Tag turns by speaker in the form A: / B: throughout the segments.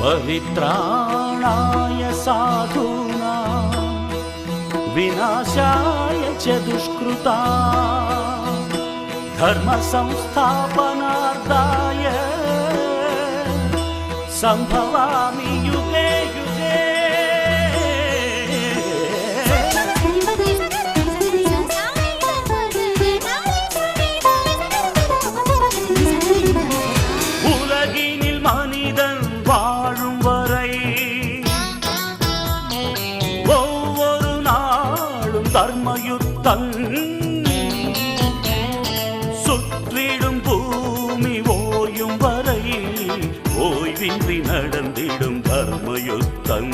A: परित्राणाय साधूनां विनाशाय च दुष्कृता धर्म संस्थापनार्थाय संभवामि युगे युगे। உலகினில் மனிதன் வாழும் வரை ஒவ்வொரு நாளும் தர்மயுத்தம் சுற்றிடும் பூமி ஓயும் வரை ஓய்வின்றி நடந்திடும் தர்மயுத்தம்।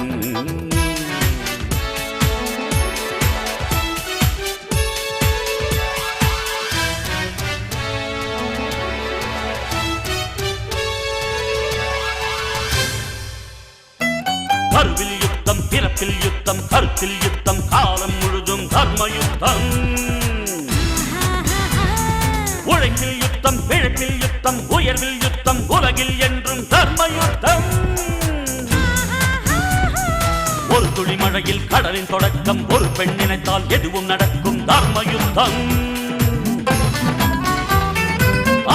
A: கருவில் யுத்தம், பிறப்பில் யுத்தம், கருத்தில் யுத்தம், காலம் முழுதும் தர்மயுத்தம்। உழைப்பில் யுத்தம், பிழைப்பில் யுத்தம், உயர்வில் யுத்தம், உலகில் என்றும் தர்மயுத்தம்। ஒரு துளி மழையில் கடலின் தொடக்கம், ஒரு பெண் நினைத்தால் எதுவும் நடக்கும் தர்மயுத்தம்।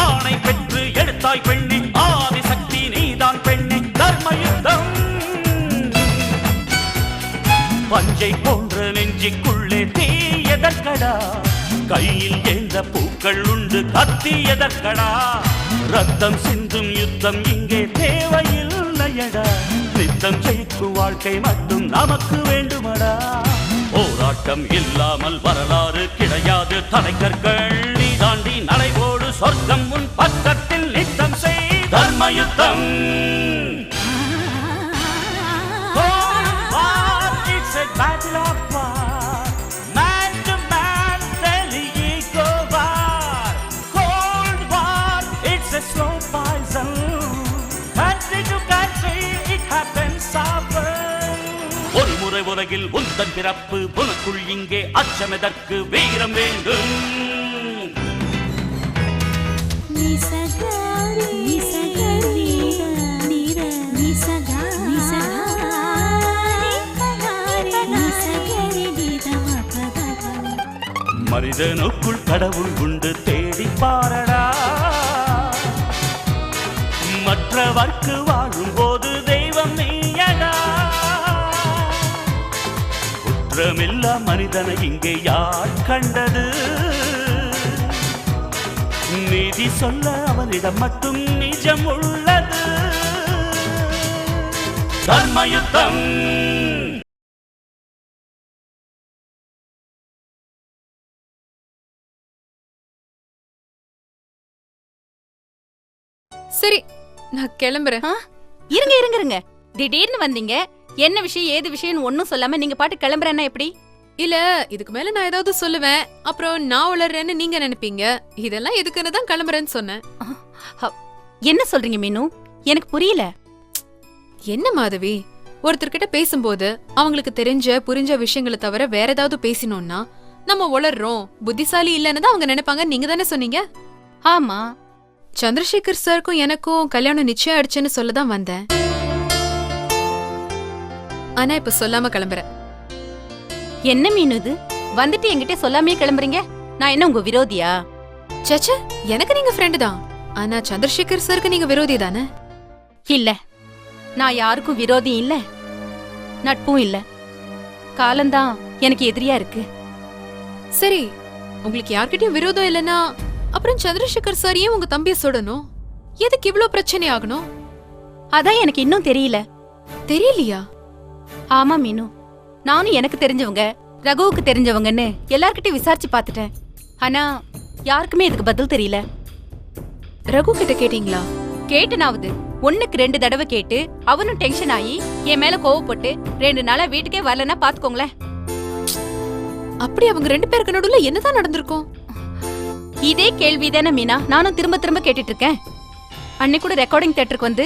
A: ஆணை பெற்று எடுத்தாய் பெண்ணே, ஆதிசக்தி நீதான் பெண்ணே, தர்மயுத்தம்। பஞ்சை போன்ற நெஞ்சிக்குள்ளே தீ எதற்கடா, கையில் ஏந்த பூக்கள் உண்டு கத்தி எதற்கடா, ரத்தம் சிந்தும் யுத்தம் இங்கே தேவையில்லையடா, நித்தம் ஜெயிக்கும் வாழ்க்கை மட்டும் நமக்கு வேண்டுமடா। போராட்டம் இல்லாமல் வரலாறு கிடையாது, தலைக்கற்கள் நீ தாண்டி நடைபோடு, சொர்க்கம் உன் பக்கத்தில் நித்தம் செய் தர்மயுத்தம்। Battle of war, man to man, daily ego war, cold war, it's a slow poison, country to country, it happens often। ஒரு முறை உலகில் உந்தன் பிறப்பு, உனக்குள் இங்கே அச்சமெதற்கு, வீரம் வேண்டும்। மனிதனுக்குள் கடவுள் உண்டு, தேடி பாரடா, மற்றவர்க்கு வாழும் போது தெய்வம் நீயடா। குற்றமில்லா மனிதனை இங்கே யார் கண்டது, நீதி சொல்ல அவனிடம் மட்டும் நிஜம் உள்ளது தர்மயுத்தம்।
B: சரி, நான் கிளம்புறேன்।
C: இருங்க இருங்க இருங்க, திடீர்னு வந்தீங்க, என்ன விஷயம் ஏது விஷயம் ஒன்னும் சொல்லாம நீங்க பாட்டு கிளம்புறேன்னா எப்படி?
B: இல்ல, இதுக்கு மேல நான் ஏதாவது சொல்லுவேன், அப்புறம் நான் உளறேன்னு நீங்க நினைப்பீங்க, இதெல்லாம் எதுக்குன்னு தான் கிளம்புறேன்னு சொன்னேன்।
C: என்ன சொல்றீங்க மீனு, எனக்கு புரியல।
B: என்ன மாதவி, ஒருத்தர்கிட்ட பேசும்போது அவங்களுக்கு தெரிஞ்ச புரிஞ்ச விஷயங்களை தவிர வேற ஏதாவது பேசினோம்னா நம்ம உளறோம், புத்திசாலி இல்லன்னு தான் அவங்க நினைப்பாங்க, நீங்க தானே சொன்னீங்க?
C: ஆமா,
B: சந்திரசேகர் சாருக்கும் எனக்கும் கல்யாணம் நிச்சயம் ஆயிடுச்சுன்னு சொல்லதான் வந்தேன், ஆனா இப்ப சொல்லாம கிளம்புறேன்।
C: என்ன மீனு இது, வந்துட்டு என்கிட்ட சொல்லாமே கிளம்புறீங்க? நான் என்ன உங்க விரோதியா?
B: சச்சா, எனக்கு நீங்க ஃப்ரெண்டு தான், ஆனா சந்திரசேகர் சாருக்கு நீங்க விரோதி தானே?
C: இல்ல, நான் யாருக்கும் விரோதி இல்ல, நட்பும் இல்ல, காலம்தான் எனக்கு எதிரியா இருக்கு।
B: சரி, உங்களுக்கு யார்கிட்டயும் விரோதம் இல்லைன்னா அப்புறம் சந்திரசேகர் சார் ஏன் உங்க தம்பிய சுடணும்? எதுக்கு இவ்ளோ பிரச்சனை ஆகணும்?
C: அதான் எனக்கு இன்னும் தெரியல।
B: தெரியலையா?
C: ஆமா மீனு, நானும் எனக்கு தெரிஞ்சவங்க, ரகுவுக்கு தெரிஞ்சவங்கன்னு எல்லார்கிட்டயும் விசாரிச்சு பாத்துட்டேன், ஆனா யாருக்குமே இதுக்கு பதில் தெரியல।
B: ரகு கிட்ட கேட்டீங்களா?
C: கேட்டுனாவது, 1க்கு 2 தடவை கேட்டு அவனும் டென்ஷன் ஆகி என் மேல கோவப்பட்டு 2 நாளா வீட்டுக்கே வரலன்னா பாத்துக்கோங்களேன்।
B: அப்படி அவங்க 2 பேருக்கு நடுவுல என்னதான் நடந்திருக்கும்?
C: இதே கேள்விதானே மீனா நானும் திரும்ப திரும்ப கேட்டுட்டு இருக்கேன்। அன்னைக்கு கூட ரெக்கார்டிங் தியேட்டருக்கு வந்து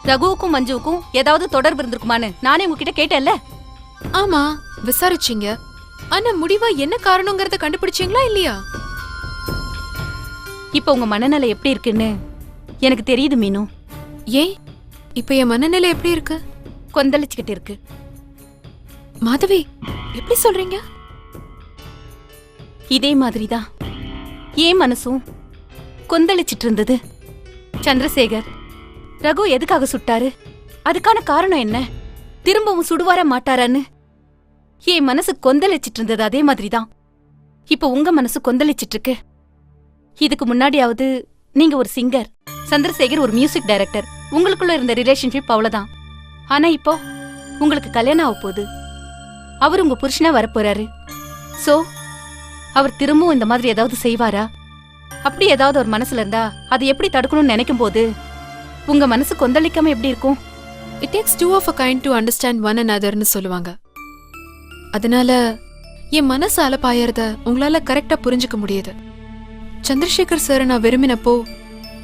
C: ரகுவுக்கும் மஞ்சுவுக்கும் ஏதாவது தொடர்பு இருந்திருக்குமான்னு நானே உங்ககிட்ட கேட்டேன்ல?
B: ஆமா, விசாரிச்சீங்க, ஆனா முடிவா என்ன காரணங்கிறத கண்டுபிடிச்சீங்களா இல்லையா?
C: இப்ப உங்க மனநிலை எப்படி இருக்குன்னு எனக்கு தெரியுது மீனு।
B: ஏன் இப்ப என் மனநிலை எப்படி இருக்கு?
C: கொந்தளிச்சுக்கிட்டு இருக்கு.
B: மாதவி, எப்படி சொல்றீங்க?
C: இதே மாதிரிதான் ஏன் மனசும் கொந்தளிச்சிட்டு இருந்தது. சந்திரசேகர் ரகு எதுக்காக சுட்டாரு? அதுக்கான காரணம் என்ன? திரும்பவும் சுடுவார மாட்டாரான்னு என் மனசு கொந்தளிச்சிட்டு இருந்தது. அதே மாதிரிதான் இப்ப உங்க மனசு கொந்தளிச்சிட்டு இருக்கு. இதுக்கு முன்னாடியாவது நீங்க ஒரு சிங்கர், சந்திரசேகர் ஒரு மியூசிக் டைரக்டர், உங்களுக்குள்ள இருந்த ரிலேஷன்ஷிப் அவ்வளவுதான். ஆனா இப்போ உங்களுக்கு கல்யாணம் ஆக போகுது. அவர் உங்க புருஷனா வரப்போறாரு. சோ அவர் திரும்பவும் இந்த மாதிரி ஏதாவது செய்வாரா? அப்படி ஏதாவது ஒரு மனசுல இருந்தா அதை எப்படி தடுக்கணும்னு நினைக்கும் போது உங்க மனசு கொந்தளிக்காம எப்படி இருக்கும்?
B: It takes two of a kind to understand one anotherன்னு சொல்லுவாங்க. அதனால என் மனசு அலப்பாயறத உங்களால கரெக்டா புரிஞ்சுக்க முடியுது. சந்திரசேகர் சார் நான் விரும்பினப்போ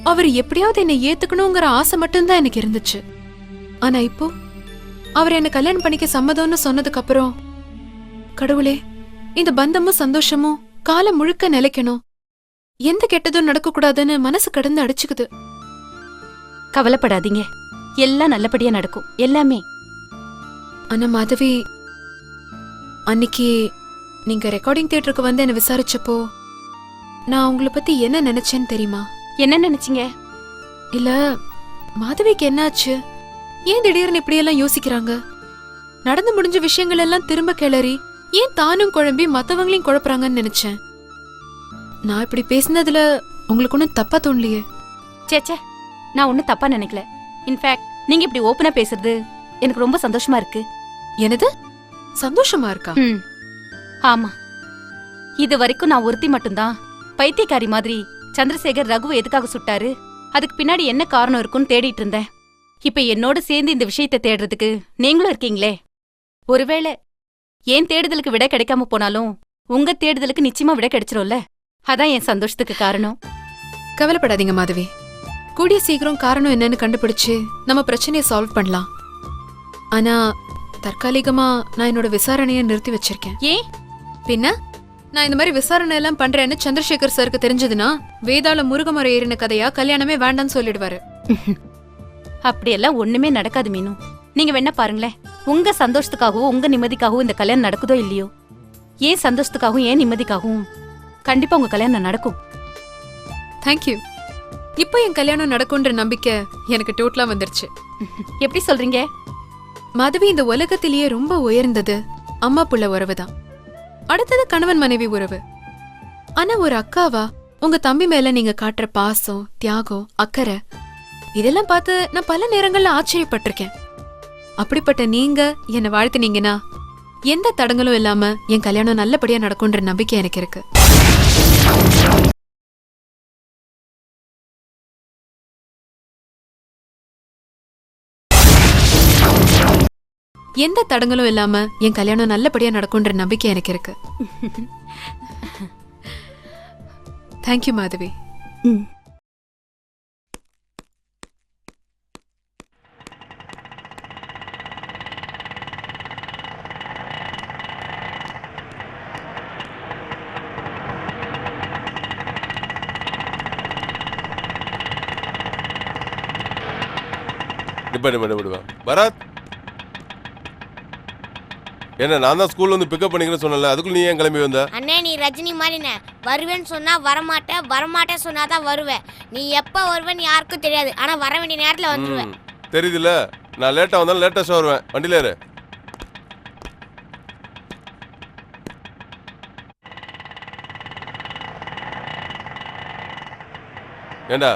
B: அவர் எப்படியாவது என்னை ஏத்துக்கணுங்கிற ஆசை மட்டும்தான் எனக்கு இருந்துச்சு. ஆனா இப்போ அவர் என்ன கல்யாணம் பண்ணிக்க சம்மதம்னு சொன்னதுக்கு அப்புறம், கடவுளே, இந்த பந்தமும் சந்தோஷமும் காலம் முழுக்க நிலைக்கணும், எந்த கெட்டதும் நடக்க கூடாதுன்னு மனசு கடந்து அடிச்சுக்குது.
C: கவலைப்படாதீங்க, எல்லாம் நல்லபடியா நடக்கும். எல்லாமே.
B: ஆனா மாதவி, அன்னைக்கு நீங்க ரெக்கார்டிங் தியேட்டருக்கு வந்து என்ன விசாரிச்சப்போ நான் உங்களை பத்தி என்ன நினைச்சேன்னு தெரியுமா?
C: என்ன நினைச்சீங்க?
B: இல்ல, மாதவிக்கு என்னாச்சு? ஏன் திடீர்னு இப்படியெல்லாம் யோசிக்கிறாங்க? நடந்து முடிஞ்ச விஷயங்கள் எல்லாம் திரும்ப கிளறி ஏன் தானும் குழம்பி மத்தவங்களையும் குழப்புறாங்கன்னு நினைச்சேன். நான் இப்படி பேசினதுல உங்களுக்கு ஒன்னும் தப்பா தோணலையே?
C: சேச்சே, நான் ஒன்னும் தப்பா நினைக்கல. இன்ஃபேக்ட் நீங்க இப்படி ஓப்பனா பேசுறது எனக்கு ரொம்ப சந்தோஷமா இருக்கு.
B: எனது சந்தோஷமா இருக்கா?
C: ஆமா, இது வரைக்கும் நான் ஒருத்தி மட்டும்தான் பைத்தியக்காரி மாதிரி சந்திரசேகர் ரகுவை எதுக்காக சுட்டாரு, அதுக்கு பின்னாடி என்ன காரணம் இருக்குன்னு தேடிட்டு இருந்தேன். இப்ப என்னோட சேர்ந்து இந்த விஷயத்தை தேடுறதுக்கு நீங்களும் இருக்கீங்களே. ஒருவேளை ஏன் தேடுதலுக்கு விட கிடைக்காம போனாலும் உங்க தேடுதலுக்கு நிச்சயமா விட கிடைச்சிரும்ல. அதான் என் சந்தோஷத்துக்கு காரணம்.
B: கவலைப்படாதீங்க மாதவி, கூடிய சீக்கிரம் காரணம் என்னன்னு கண்டுபிடிச்சு நம்ம பிரச்சனையை சால்வ் பண்ணலாம். ஆனா தற்காலிகமா நான் என்னோட விசாரணையை நிறுத்தி வச்சிருக்கேன்.
C: ஏன்?
B: பின்ன நான் இந்த மாதிரி விசாரணை எல்லாம் பண்றேன்னு சந்திரசேகர் சாருக்கு தெரிஞ்சதுன்னா வேதாள முருகமரம் ஏறின கதையா கல்யாணமே வேண்டான்னு சொல்லிடுவாரு.
C: அப்படியெல்லாம் ஒண்ணுமே நடக்காது மீனு. நீங்க வேணா பாருங்களேன், உங்க சந்தோஷத்துக்காகவும் உங்க நிம்மதிக்காகவும் இந்த கல்யாணம் நடக்குதோ இல்லையோ, ஏன் சந்தோஷத்துக்காகவும் ஏன் நிம்மதிக்காகவும் கண்டிப்பா உங்க கல்யாணம் நடக்கும்.
B: தேங்க்யூ. இப்போ என் கல்யாணம் நடக்கும்ன்ற நம்பிக்கை எனக்கு டோட்டலா வந்துருச்சு.
C: எப்படி சொல்றீங்க?
B: மாதவி, இந்த உலகத்திலேயே ரொம்ப உயர்ந்தது அம்மா புள்ள உறவுதான். அடுத்தது கணவன் மனைவி உறவு. ஆனா ஒரு அக்காவா உங்க தம்பி மேல நீங்க காட்டுற பாசம், தியாகம், அக்கறை இதெல்லாம் பார்த்து நான் பல நேரங்கள்ல ஆச்சரியப்பட்டிருக்கேன். அப்படிப்பட்ட நீங்க என்ன வாழ்த்துனீங்கன்னா எந்த தடங்களும் இல்லாம என் கல்யாணம் நல்லபடியா நடக்கும்ன்ற நம்பிக்கை எனக்கு இருக்கு. எந்த தடங்களும் இல்லாம என் கல்யாணம் நல்லபடியா நடக்கும்ன்ற நம்பிக்கை எனக்கு இருக்கு. தேங்க்யூ மாதவி.
D: பரத், என்ன நான் தான் ஸ்கூல்ல வந்து பிக்கப் பண்ணிக்கிறேன்னு சொன்னல, அதுக்குள்ள நீ ஏன் கிளம்பி வந்த?
E: அண்ணே, நீ ரஜினி மாதிரினே வருவேன்னு சொன்னா வரமாட்டேன், வரமாட்டேன் சொன்னாதான் வருவேன். நீ எப்ப வருவேன்னு யாருக்கும் தெரியாது, ஆனா வர வேண்டிய நேரத்துல வந்துருவேன்.
D: தெரியுதுல, நான் லேட்டா வந்தாலும் லேட்டஸ்டா வருவேன். வண்டியில ஏறு. ஏண்டா,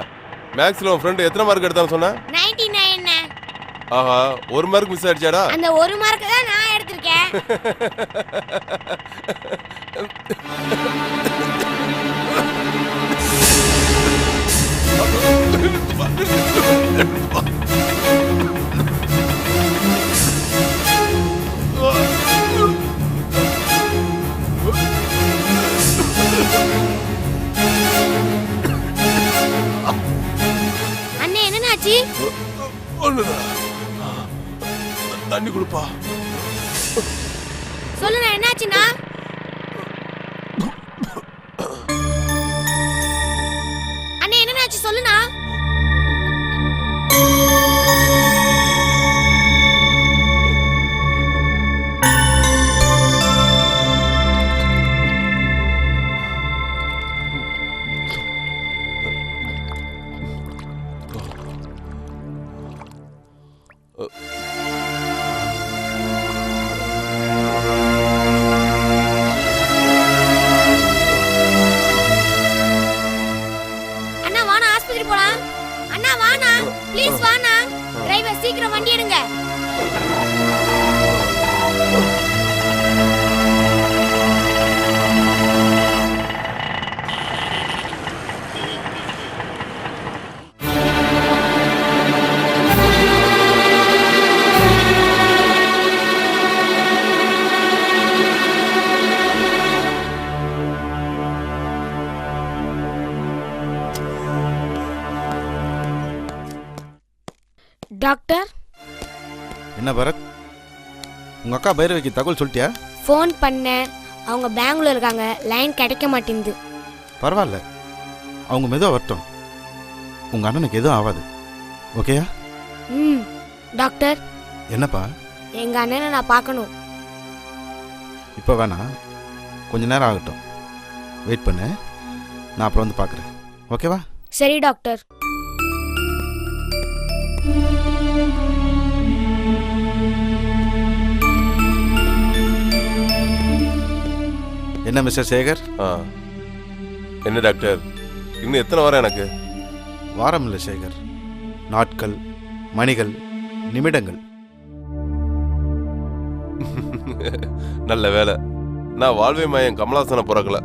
D: மேக்ஸ்ல உன் ஃப்ரெண்ட் எத்தனை மார்க் எடுத்தான்னு சொன்ன?
E: 99.
D: ஆஹா, ஒரு மார்க் மிஸ் ஆயிடுச்சாடா?
E: அந்த ஒரு மார்க் தான் நான் எடுத்திருக்கேன். அண்ணே, என்னன்னாச்சு?
D: தண்ணி கொடுப்பா.
E: சொல்லுண்ணா, என்னாச்சுண்ணா? அண்ணே, என்னன்னாச்சு சொல்லுண்ணா. அண்ணா வாண்ணா ஆஸ்பத்திரி போலாம். அண்ணா வாண்ணா, ப்ளீஸ் வாண்ணா. டிரைவர் சீக்கிரம் வண்டி எடுங்க. டாக்டர்,
F: என்ன பரத், உங்க அக்கா பைரவிக்கு தகவல் சொல்லிட்டியா?
E: ஃபோன் பண்ணேன். அவங்க பெங்களூர் இருக்காங்க, லைன் கிடைக்க மாட்டேங்குது.
F: பரவாயில்ல, அவங்க மெதுவாக வரட்டும். உங்க அண்ணனுக்கு எதுவும் ஆகாது, ஓகேயா?
E: ம். டாக்டர்,
F: என்னப்பா?
E: எங்க அண்ணனை நான் பார்க்கணும்.
F: இப்போ வேணாம், கொஞ்ச நேரம் ஆகட்டும். வெயிட் பண்ணு, நான் அப்புறம் வந்து பார்க்குறேன், ஓகேவா?
E: சரி டாக்டர்.
F: என்ன மிஸ்டர் சேகர்?
D: என்ன டாக்டர், இன்னும் எத்தனை வாரம் எனக்கு?
F: வாரம் இல்லை சேகர், நாட்கள், மணிகள், நிமிடங்கள்.
D: நல்ல வேலை நான் வாழ்வே மாயம் கமலாசனை பிறக்கல.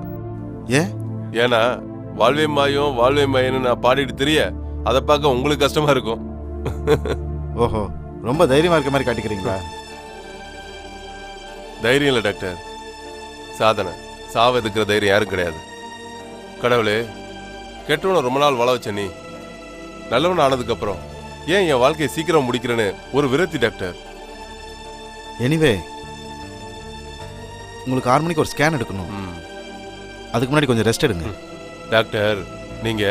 F: ஏன்?
D: ஏன்னா வாழ்வே மாயம் வாழ்வே மாயன்னு நான் பாடிட்டு தெரிய அதை பார்க்க உங்களுக்கு கஷ்டமா இருக்கும்.
F: ஓஹோ, ரொம்ப தைரியமா இருக்க மாதிரி காட்டிக்கிறீங்களா?
D: தைரியம் இல்லை டாக்டர், சாதனை. சாவ எதுக்குற தைரியம் யாரும் கிடையாது. கடவுளே, கெட்டவனை ரொம்ப நாள் வாழ வச்ச நீ நல்லவன் ஆனதுக்கு அப்புறம் ஏன் என் வாழ்க்கையை சீக்கிரம் முடிக்கிறேன்னு ஒரு விரக்தி டாக்டர்.
F: எனிவே, உங்களுக்கு 6 மணிக்கு ஒரு ஸ்கேன் எடுக்கணும். அதுக்கு முன்னாடி கொஞ்சம் ரெஸ்ட் எடுங்க.
D: டாக்டர், நீங்க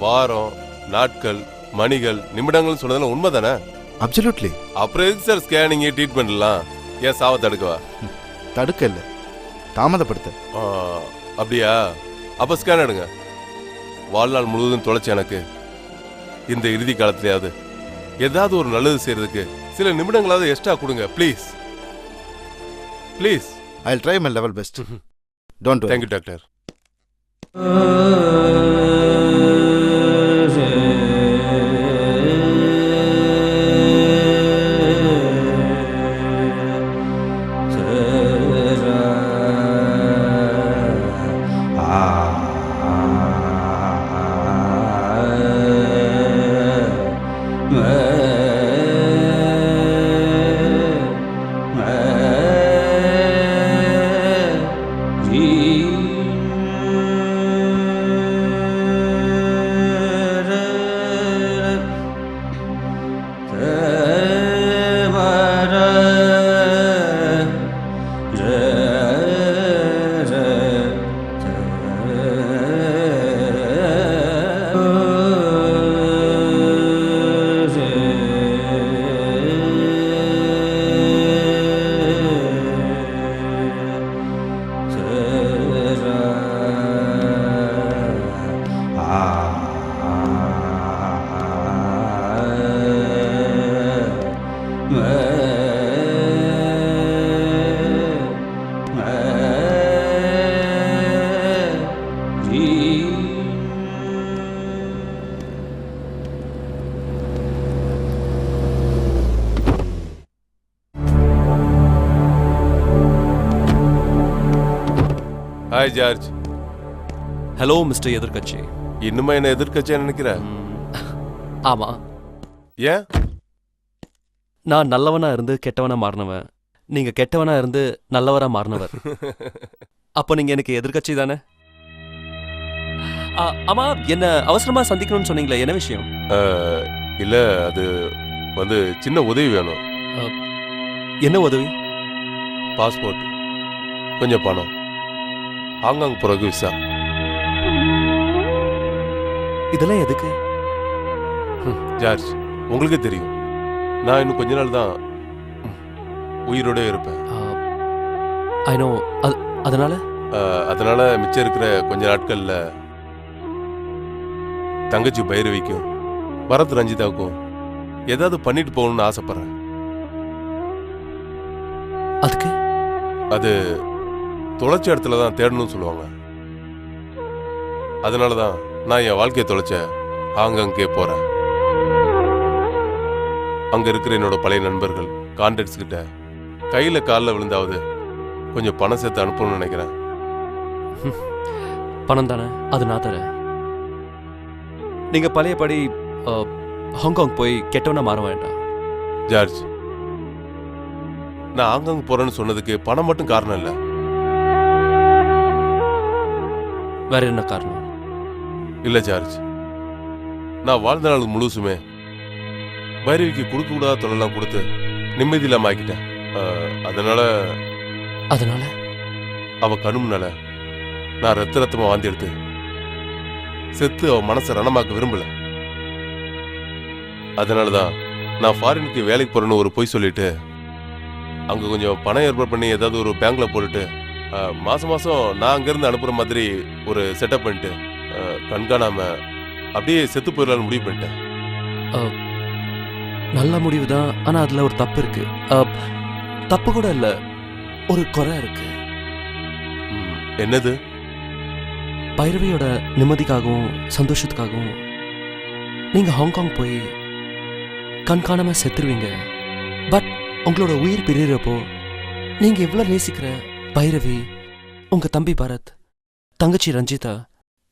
D: வாரம், நாட்கள், மணிகள், நிமிடங்கள் சொன்னதெல்லாம் உண்மை தானே?
F: அப்சல்யூட்லி.
D: அப்புறம் எதுக்கு சார் ஸ்கேனிங் ட்ரீட்மெண்ட்லாம்? ஏன் சாவ தடுக்கவா?
F: தடுக்க இல்லை, தாமதப்படுத்த.
D: அப்படியா? அப்ப ஸ்கேன் எடுங்க. வாழ்நாள் முழுவதும் தொலைச்ச எனக்கு இந்த இறுதி காலத்திலேயாவது ஏதாவது ஒரு நல்லது செய்யறதுக்கு சில நிமிடங்களாவது எக்ஸ்ட்ரா கொடுங்க please. Please.
F: I will try my level best. Don't worry.
D: Thank you doctor. Hi George.
G: Hello mister எதிர்கட்சி.
D: இன்னுமா என்ன எதிர்கட்சியா நினைக்கிற?
G: ஆமா.
D: ஏன்?
G: நான் நல்லவனா இருந்து கெட்டவனா மாறினவன், நீங்க கெட்டவனா இருந்து நல்லவரா மாறினவர். அப்போ நீங்க எனக்கு எதிர்கட்சி தானே? ஆமா, என்ன அவசரமா சந்திக்கணும்னு சொன்னீங்களே, என்ன விஷயம்?
D: இல்ல, அது வந்து சின்ன உதவி வேணும்.
G: என்ன உதவி?
D: பாஸ்போர்ட், கொஞ்சம் பணம், ஹாங்காங் போறதுக்கு விசா.
G: இதெல்லாம் எதுக்கு?
D: ஜார்ஜ், உங்களுக்கு தெரியும், நான் இன்னும் கொஞ்ச நாள் தான் உயிரோட இருப்பேன்.
G: I know.
D: அதனால மிச்சம் இருக்கிற கொஞ்ச நாட்கள்ல தங்கச்சி பைரவிக்கும் பரத் ரஞ்சிதாவுக்கும் ஏதாவது பண்ணிட்டு போகணும்னு ஆசைப்படுறேன். அது தொலைச்ச இடத்துல தான் தேடணும்னு சொல்லுவாங்க. அதனால தான் நான் என் வாழ்க்கையை தொலைச்ச ஆங்கங்கே போறேன். அங்க இருக்கிற என்னோட பழைய நண்பர்கள், கான்டாக்ட்ஸ் கிட்ட கையில காலில் விழுந்தாவது கொஞ்சம் பணம் சேர்த்து அனுப்பணும்னு நினைக்கிறேன்.
G: பணம் தானே, அது நான் தரேன். நீங்க பழையபடி ஹாங்காங் போய் கெட்டவனா மாற வேண்டாம்.
D: ஜார்ஜ், நான் ஆங்காங் போறேன்னு சொன்னதுக்கு பணம் மட்டும் காரணம் இல்லை.
G: வேற என்ன காரணம்?
D: இல்ல ஜார்ஜ், நான் வாழ்ந்த நாள் முழுசுமே பைரவிக்கு கொடுக்க கூடாத தொழிலாம் கொடுத்து நிம்மதி இல்லாம ஆக்கிட்டேன்.
G: அதனால
D: அவ கணும்னால நான் ரத்தமா வாந்தி எடுத்து செத்து அவ மனசை ரணமாக்க விரும்பல. அதனாலதான் நான் ஃபாரினுக்கு வேலைக்கு போறேன்னு ஒரு பொய் சொல்லிட்டு அங்க கொஞ்சம் பணம் ஏற்பாடு பண்ணி ஏதாவது ஒரு பேங்க்ல போட்டுட்டு மாசம் மாசம் நான் அங்கிருந்து அனுப்புற மாதிரி ஒரு செட்டப் பண்ணிட்டு கண்காணாம அப்படியே செத்து போயிடலான்னு முடிவு பண்ணிட்டேன்.
G: நல்ல முடிவு தான், ஆனா அதுல ஒரு தப்பு இருக்கு. தப்பு கூட இல்ல, ஒரு குறை இருக்கு.
D: என்னது?
G: பைரவியோட நிம்மதிக்காகவும் சந்தோஷத்துக்காகவும் நீங்க ஹாங்காங் போய் கண்காணாம செத்துருவீங்க. பட் உங்களோட உயிர் பிரியறப்போ நீங்க எவ்வளவு நேசிக்கிற பைரவி, உங்க தம்பி பரத், தங்கச்சி ரஞ்சிதா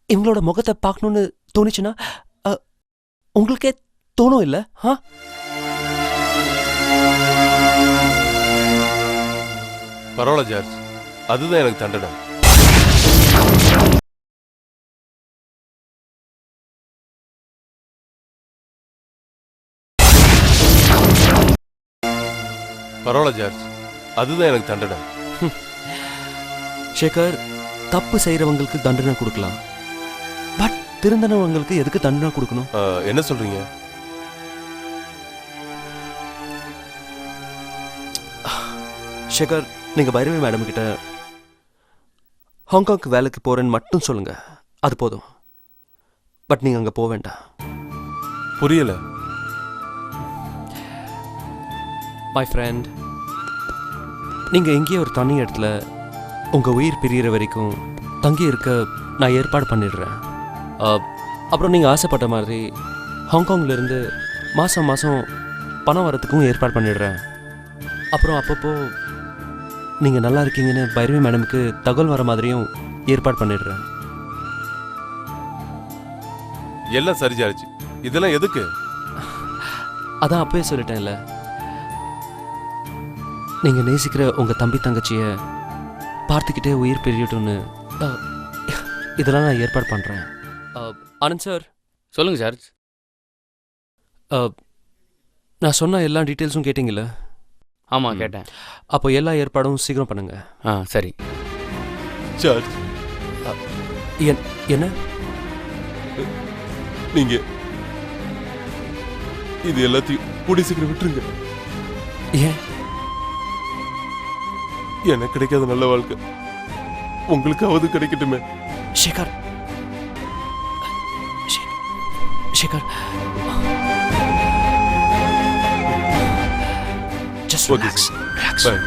G: இவங்களோட முகத்தை பார்க்கணும்னு தோணுச்சுன்னா உங்களுக்கே தோணும் இல்ல?
D: பரவாயில்ல ஜார்ஜ், அதுதான் எனக்கு தண்டனை. பரவாயில்ல ஜார்ஜ், அதுதான் எனக்கு தண்டனை.
G: சேகர், தப்பு செய்யறவங்களுக்கு தண்டனை கொடுக்கலாம், பட் திருந்தனவங்களுக்கு எதுக்கு தண்டனை கொடுக்கணும்?
D: என்ன சொல்றீங்க?
G: சேகர், நீங்க பைரவி மேடம் கிட்ட ஹாங்காங்க்கு வேலைக்கு போறேன்னு மட்டும் சொல்லுங்க, அது போதும். பட் நீங்க அங்க போக வேண்டாம்.
D: புரியல.
G: மை ஃப்ரெண்ட், நீங்க எங்கேயோ ஒரு தனி இடத்துல உங்க உயிர் பிரியிற வரைக்கும் தங்கி இருக்க நான் ஏற்பாடு பண்ணிடுறேன். அப்புறம் நீங்க ஆசைப்பட்ட மாதிரி ஹாங்காங்ல இருந்து மாசம் மாசம் பணம் வரத்துக்கும் ஏற்பாடு பண்ணிடுறேன். அப்புறம் அப்பப்போ நீங்க நல்லா இருக்கீங்கன்னு பைரவி மேடமுக்கு தகவல் வர மாதிரியும் ஏற்பாடு பண்ணிடுறேன்.
D: எல்லாம் சரி ஜார்ஜ், இதெல்லாம் எதுக்கு?
G: அதான் அப்பவே சொல்லிட்டேன்ல, நீங்க நேசிக்கிற உங்க தம்பி தங்கச்சிய பார்த்துக்கிட்டே உயிர் பிரியட்டும்னு இதெல்லாம் நான் ஏற்பாடு பண்றேன். ஆனந்த் சார்.
H: சொல்லுங்க சார்.
G: நான் சொன்ன எல்லா டீட்டெயில்ஸும் கேட்டீங்கல்ல?
H: ஆமா கேட்டேன்.
G: அப்போ எல்லா ஏற்பாடும் சீக்கிரம் பண்ணுங்க.
H: சரி
D: ஜார்ஜ்.
G: என்ன
D: நீங்க இது எல்லாத்தையும் கூடி சீக்கிரம் விட்டுருங்க.
G: ஏன்?
D: எனக்கு கிடைக்காத நல்ல வாழ்க்கை உங்களுக்காவது கிடைக்கட்டுமே.
G: Shekar, Shekar, just relax. Relax.
D: Bye.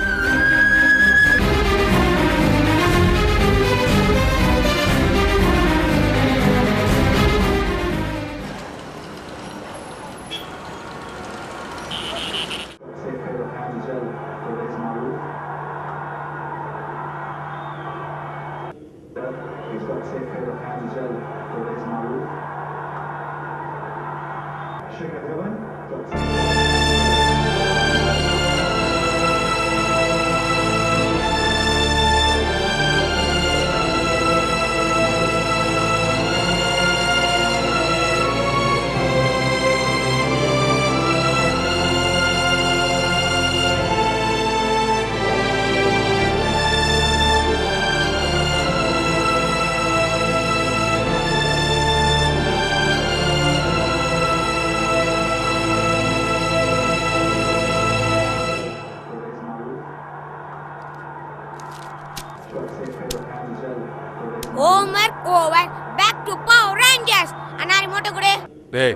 E: Homework over. Back to Power Rangers. Anna remote கொடு.
D: டேய்,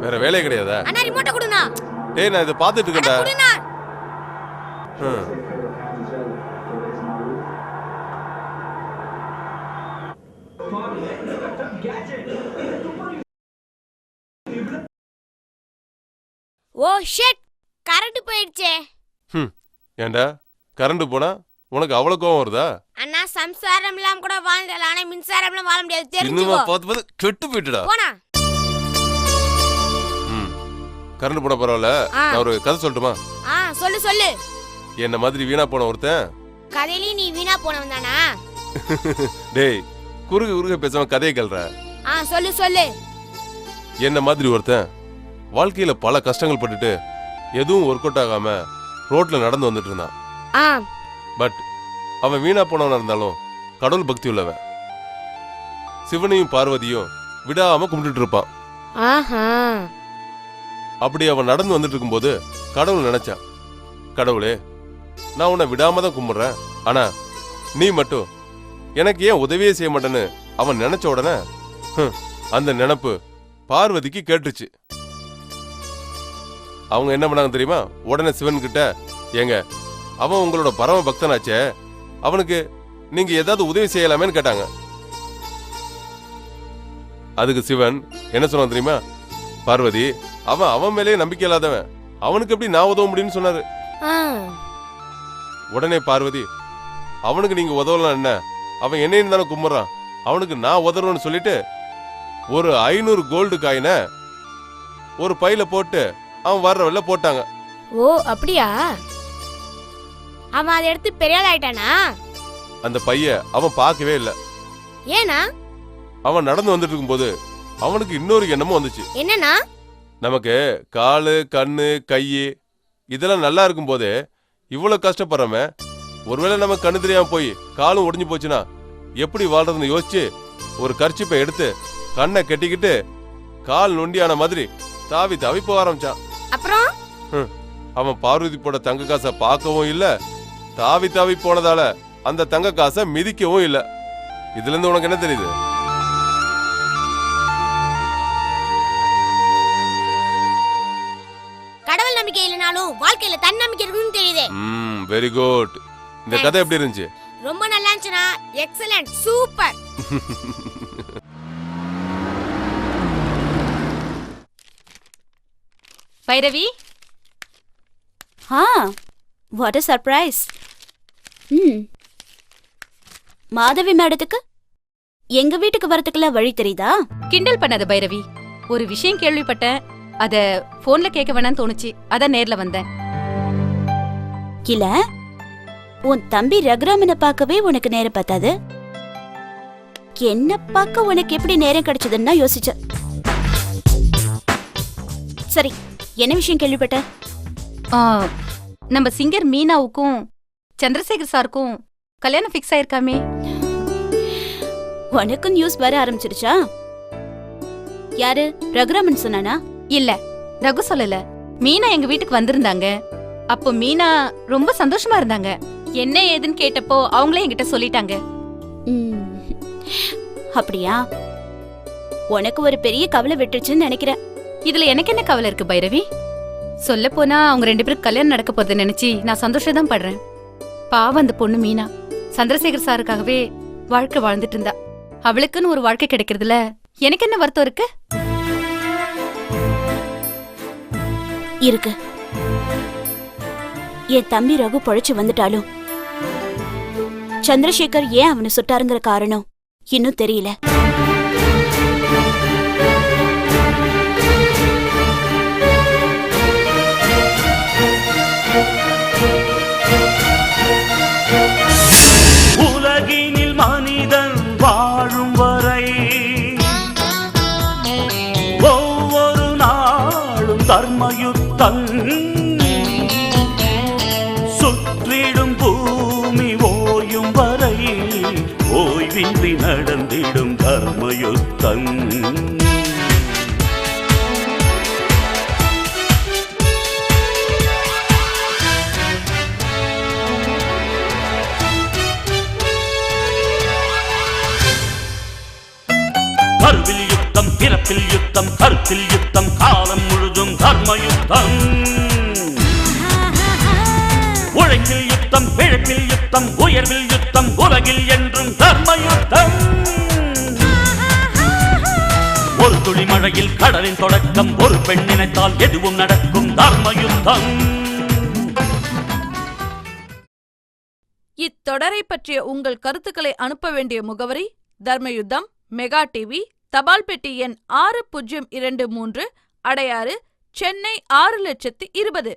D: வேற வேலையே கிடையாதா?
E: அண்ணா ரிமோட் கொடுனா.
D: டேய், நான் இத பாத்துட்டு இருக்கேன்டா.
E: கொடுனா. ஓ ஷிட், கரண்ட் போயிடுச்சே.
D: ஏண்டா கரண்ட் போனா உனக்கு அவ்வளவு கோவம் வருதா?
E: அண்ணா சம்சாரம் இல்லாம கூட வாழ்ந்தல, ஆனா மின்சாரம் இல்லாம வாழ முடியாது,
D: இன்னுமா
E: தெரிஞ்சுக்கோ.
D: பார்த்து பார்த்து கெட்டு போயிட்டுடா.
E: போனா
D: கரண்ட் போன பரவாயில்ல, நான் ஒரு கதை சொல்லட்டுமா?
E: சொல்லு சொல்லு.
D: என்ன மாதிரி வீணா போன ஒருத்தன்.
E: கதையிலயும் நீ வீணா போனவன் தானா?
D: டேய் குறுக பேசாம கதையை கேள்ற.
E: சொல்லு சொல்லு.
D: என்ன மாதிரி ஒருத்தன் வாழ்க்கையில பல கஷ்டங்கள் பட்டுட்டு எதுவும் ஒர்க் அவுட் ஆகாம ரோட்ல நடந்து வந்துட்டு இருந்தான். பட் அவன் வீணா போனவனா இருந்தாலும் கடவுள் பக்தி உள்ளவன். சிவனையும் பார்வதியும் விடாம கும்பிட்டுட்டு இருப்பான். அப்படி அவன் நடந்து வந்துட்டு இருக்கும்போது கடவுள் நினைச்சான், கடவுளே நான் உன்னை விடாம தான் கும்பிடுறேன், ஆனா நீ மட்டும் எனக்கு ஏன் உதவியே செய்ய மாட்டேன்னு அவன் நினைச்ச உடனே அந்த நினைப்பு பார்வதிக்கு கேட்டுச்சு. அவங்க என்ன பண்ணாங்க தெரியுமா? உடனே சிவன் கிட்ட, ஏங்க அவன் உங்களோட பரம பக்தனாச்சே, அவனுக்கு நீங்க ஏதாவது உதவி செய்யலாமேன்னு கேட்டாங்க. அதுக்கு சிவன் என்ன சொன்னான் தெரியுமா? பார்வதி அவன் மேலேயே நம்பிக்கை இல்லாதவன், அவனுக்கு எப்படி நான் உதவ முடியும்னு சொன்னாரு. உடனே பார்வதி, அவனுக்கு நீங்க உதவலாம் என்ன, அவன் என்னையும் தானே கும்பிடுறான், அவனுக்கு நான் உதவுன்னு சொல்லிட்டு ஒரு 500 கோல்டு காயினை ஒரு பையில போட்டு அவன் வர்ற வழியில போட்டாங்க.
E: ஓ அப்படியா? அவன் அதை எடுத்து பெரிய ஆள் ஆயிட்டானா?
D: அந்த பைய அவன் பார்க்கவே இல்லை.
E: ஏனா?
D: அவன் நடந்து வந்துட்டு இருக்கும்போது அவனுக்கு இன்னொரு எண்ணமும் வந்துச்சு.
E: என்னன்னா,
D: நமக்கு காலு கண்ணு கை இதெல்லாம் நல்லா இருக்கும் போதே இவ்வளவு கஷ்டப்படுறோமே, ஒருவேளை நம்ம கண்ணு தெரியாம போய் காலும் ஒடிஞ்சு போச்சுன்னா எப்படி வாழ்றதுன்னு யோசிச்சு ஒரு கர்ச்சிப்பை எடுத்து கண்ணை கட்டிக்கிட்டு கால் நொண்டியான மாதிரி தாவி தாவி போக ஆரம்பிச்சான்.
E: அப்புறம்
D: அவன் பார்வதி போட தங்க காசை பார்க்கவும் இல்ல, தாவி தாவி போனதால அந்த தங்க காசை மிதிக்கவும் இல்ல. இதுல இருந்து உனக்கு என்ன தெரியுது?
E: கடவுள் நம்பிக்கை இல்லனாலும் வாழ்க்கையில தன்னம்பிக்கை இருக்குன்னு தெரியுது.
D: Very good. இந்த கதை எப்படி இருந்துச்சு?
E: ரொம்ப நல்லா இருந்துச்சுனா. Excellent, super.
C: Bhairavi,
I: what a surprise. Madhavi மேடத்துக்கு எங்க வீட்டுக்கு வரதுக்குள்ள வழி தெரியுதா?
C: கிண்டல் பண்ணாத பைரவி. ஒரு விஷயம் கேள்விப்பட்டேன், அத போன்ல கேட்க வேணாம்னு தோணுச்சு, அதான் நேர்ல வந்தேன்.
I: இல்ல, உன் தம்பி ரகுராமனை பார்க்கவே உனக்கு நேரம் பார்த்தாது, என்ன பார்க்க உனக்கு எப்படி நேரம் கிடைச்சதுன்னா யோசிச்ச. சரி, என்ன விஷயம் கேள்விப்பட்ட?
C: நம்ம சிங்கர் மீனாவுக்கும் சந்திரசேகர் சாருக்கும் கல்யாணம் ஃபிக்ஸ் ஆயிருக்காமே.
I: உனக்கு நியூஸ் வர ஆரம்பிச்சிருச்சா? யாரு, ரகுராமன் சொன்னானா?
C: இல்ல, ரகு சொல்லல. மீனா எங்க வீட்டுக்கு வந்திருந்தாங்க. அப்போ மீனா ரொம்ப சந்தோஷமா இருந்தாங்க. என்ன ஏதுன்னு கேட்டப்போ அவங்களே என்கிட்ட சொல்லிட்டாங்க.
I: அப்படியா? உனக்கு ஒரு பெரிய கவலை விட்டுருச்சுன்னு நினைக்கிறேன்.
C: இதுல எனக்கு என்ன கவலை இருக்கு பைரவி? சொல்ல போனா அவங்க 2 பேருக்கு கல்யாணம் நடக்க போறது நினைச்சு நான் சந்தோஷம் தான் படுறேன். பாவம் அந்த பொண்ணு மீனா சந்திரசேகர் சாருக்காகவே வாழ்க்கை வாழ்ந்துட்டு இருந்தா. அவளுக்குன்னு ஒரு வாழ்க்கை கிடைக்கிறதுல எனக்கு என்ன வருத்தம் இருக்கு?
I: இருக்கு. என் தம்பி ரகு பொழைச்சு வந்துட்டாலும் சந்திரசேகர் ஏன் அவனை சுட்டாருங்கிற காரணம் இன்னும் தெரியல.
A: உலகினில் மனிதன் வாழும் வரை ஒவ்வொரு நாளும் தர்மயுத்தம், சுற்றிடும் பூமி ஓயும் வரை ஓய்வின்றி நடந்திடும் தர்மயுத்தம். கருவில் யுத்தம், பிறப்பில் யுத்தம், கருத்தில் யுத்தம், காலம் முழுதும் தர்மயுத்தம். உழைப்பில் யுத்தம், பிழைப்பில் யுத்தம், உயர்வில் யுத்தம், உலகில் என்றும் தர்மயுத்தம். துளி மழையில் கடலின் தொடக்கம். ஒரு பெண் நினைத்தால் எதுவும் நடக்கும். தர்ம யுத்தம்.
J: இத்தொடரை பற்றிய உங்கள் கருத்துக்களை அனுப்ப வேண்டிய முகவரி தர்மயுத்தம், மெகா டிவி, தபால் பெட்டி எண் 6023, அடையாறு, சென்னை 602000.